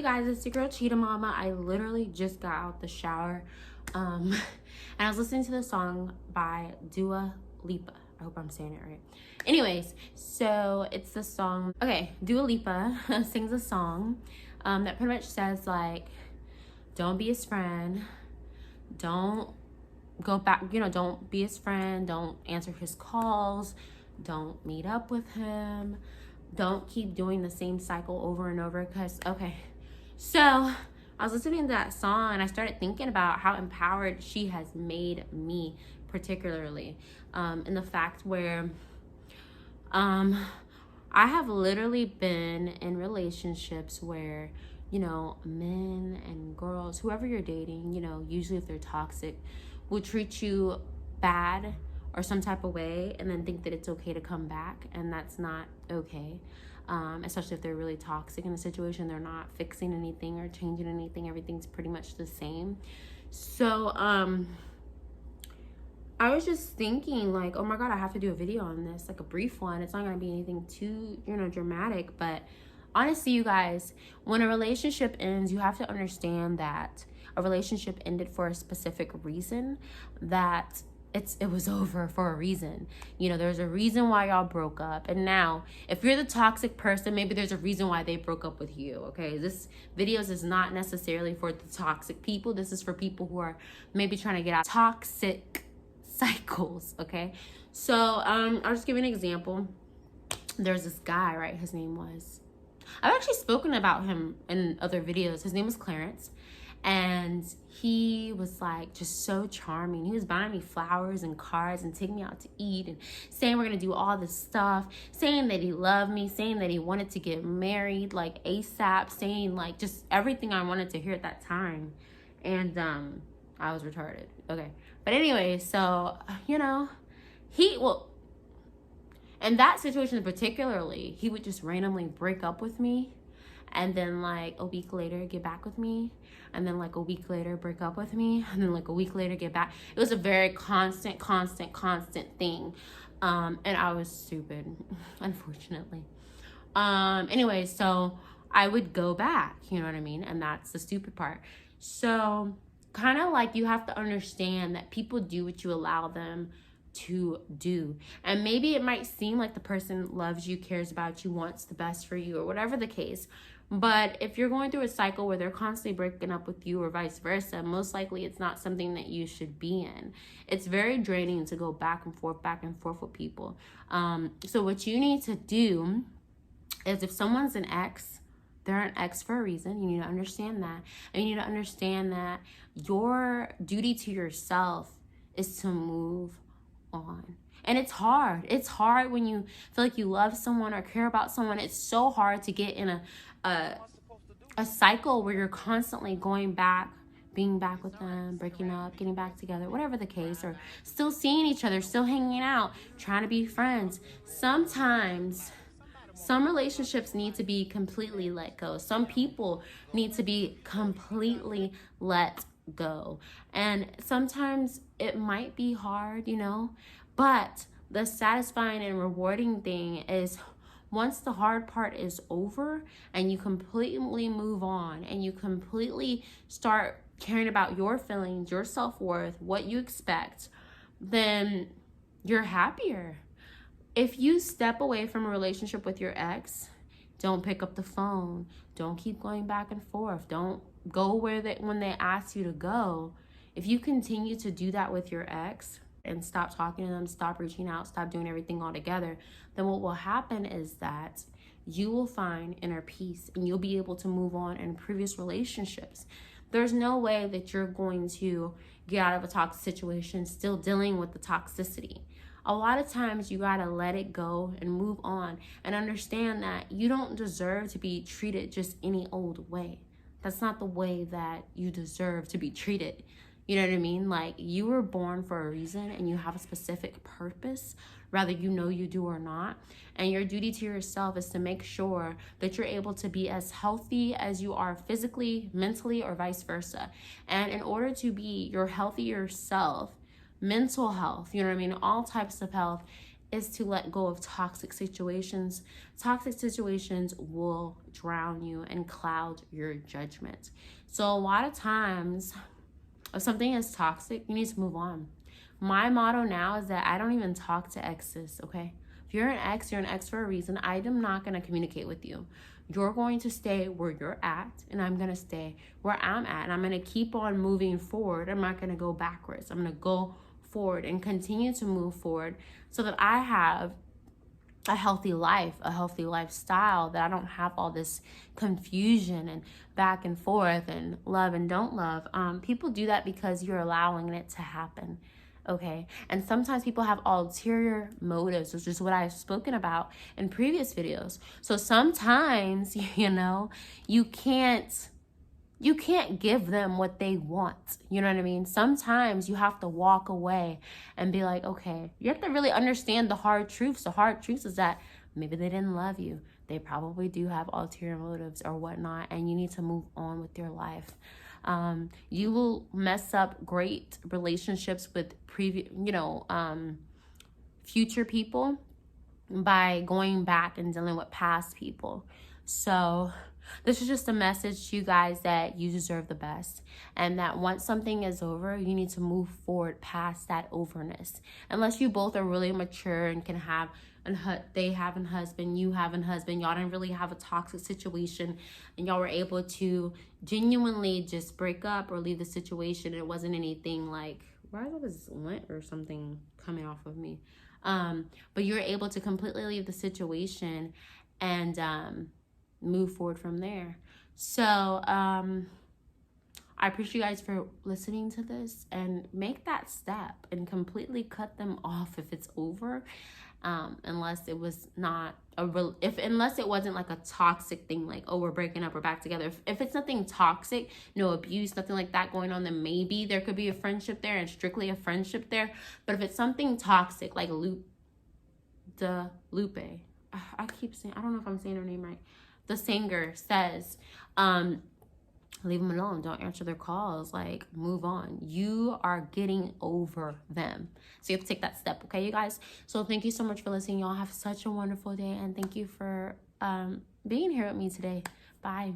guys, it's your girl Cheetah Mama. I literally just got out the shower and I was listening to the song by Dua Lipa. I hope I'm saying it right. Anyways, so it's the song, okay, Dua Lipa sings a song that pretty much says like, don't be his friend, don't go back, don't be his friend, don't answer his calls, don't meet up with him, don't keep doing the same cycle over and over. Because okay, so I was listening to that song and I started thinking about how empowered she has made me, particularly in the fact where I have literally been in relationships where, men and girls, whoever you're dating, usually if they're toxic, will treat you bad or some type of way and then think that it's okay to come back, and that's not okay. Especially if they're really toxic in the situation, they're not fixing anything or changing anything, everything's pretty much the same. So I was just thinking like, oh my god, I have to do a video on this, like a brief one. It's not gonna be anything too dramatic, but honestly, you guys, when a relationship ends, you have to understand that a relationship ended for a specific reason, that it was over for a reason. There's a reason why y'all broke up. And now, if you're the toxic person, maybe there's a reason why they broke up with you, okay? This videos is not necessarily for the toxic people. This is for people who are maybe trying to get out toxic cycles, okay? So, I'll just give you an example. There's this guy, right? His name was... I've actually spoken about him in other videos. His name was Clarence. And he was like just so charming. He was buying me flowers and cards and taking me out to eat and saying we're gonna do all this stuff, saying that he loved me, saying that he wanted to get married like ASAP, saying like just everything I wanted to hear at that time. And I was retarded. Okay. But anyway, so in that situation particularly, he would just randomly break up with me and then like a week later get back with me, and then like a week later break up with me, and then like a week later get back. It was a very constant thing. And I was stupid, unfortunately. Anyway, so I would go back, you know what I mean? And that's the stupid part. So kind of like you have to understand that people do what you allow them to do. And maybe it might seem like the person loves you, cares about you, wants the best for you, or whatever the case. But if you're going through a cycle where they're constantly breaking up with you or vice versa, most likely it's not something that you should be in. It's very draining to go back and forth with people. So what you need to do is, if someone's an ex, they're an ex for a reason. You need to understand that. And you need to understand that your duty to yourself is to move on. And it's hard. It's hard when you feel like you love someone or care about someone. It's so hard to get in a cycle where you're constantly going back, being back with them, breaking up, getting back together, whatever the case, or still seeing each other, still hanging out, trying to be friends. Sometimes some relationships need to be completely let go. Some people need to be completely let go. And sometimes it might be hard, but the satisfying and rewarding thing is once the hard part is over and you completely move on and you completely start caring about your feelings, your self-worth, what you expect, then you're happier. If you step away from a relationship with your ex, don't pick up the phone, don't keep going back and forth, don't go when they ask you to go. If you continue to do that with your ex and stop talking to them, stop reaching out, stop doing everything all together, then what will happen is that you will find inner peace and you'll be able to move on in previous relationships. There's no way that you're going to get out of a toxic situation still dealing with the toxicity. A lot of times you gotta let it go and move on and understand that you don't deserve to be treated just any old way. That's not the way that you deserve to be treated. You know what I mean? Like, you were born for a reason and you have a specific purpose, whether you do or not. And your duty to yourself is to make sure that you're able to be as healthy as you are physically, mentally, or vice versa. And in order to be your healthier self, mental health, all types of health, is to let go of toxic situations. Toxic situations will drown you and cloud your judgment. So a lot of times, if something is toxic, you need to move on. My motto now is that I don't even talk to exes, okay? If you're an ex for a reason. I am not going to communicate with you. You're going to stay where you're at, and I'm going to stay where I'm at. And I'm going to keep on moving forward. I'm not going to go backwards. I'm going to go forward and continue to move forward so that I have a healthy life, a healthy lifestyle, that I don't have all this confusion and back and forth and love and don't love. People do that because you're allowing it to happen. Okay. And sometimes people have ulterior motives, which is what I've spoken about in previous videos. So sometimes, you can't give them what they want. You know what I mean? Sometimes you have to walk away and be like, okay, you have to really understand the hard truths. The hard truth is that maybe they didn't love you. They probably do have ulterior motives or whatnot, and you need to move on with your life. You will mess up great relationships with future people by going back and dealing with past people. So this is just a message to you guys that you deserve the best, and that once something is over, you need to move forward past that overness. Unless you both are really mature and can have they have a husband, you have a husband, y'all didn't really have a toxic situation, and y'all were able to genuinely just break up or leave the situation. It wasn't anything like, why was lint or something coming off of me? But you're able to completely leave the situation and move forward from there. So I appreciate you guys for listening to this, and make that step and completely cut them off if it's over. Unless it was not unless it wasn't like a toxic thing, like, oh, we're breaking up, we're back together. If it's nothing toxic, no abuse, nothing like that going on, then maybe there could be a friendship there and strictly a friendship there. But if it's something toxic, like Lupe, I keep saying, I don't know if I'm saying her name right. The singer says, leave them alone. Don't answer their calls. Like, move on. You are getting over them. So you have to take that step, okay, you guys? So thank you so much for listening. Y'all have such a wonderful day, and thank you for being here with me today. Bye.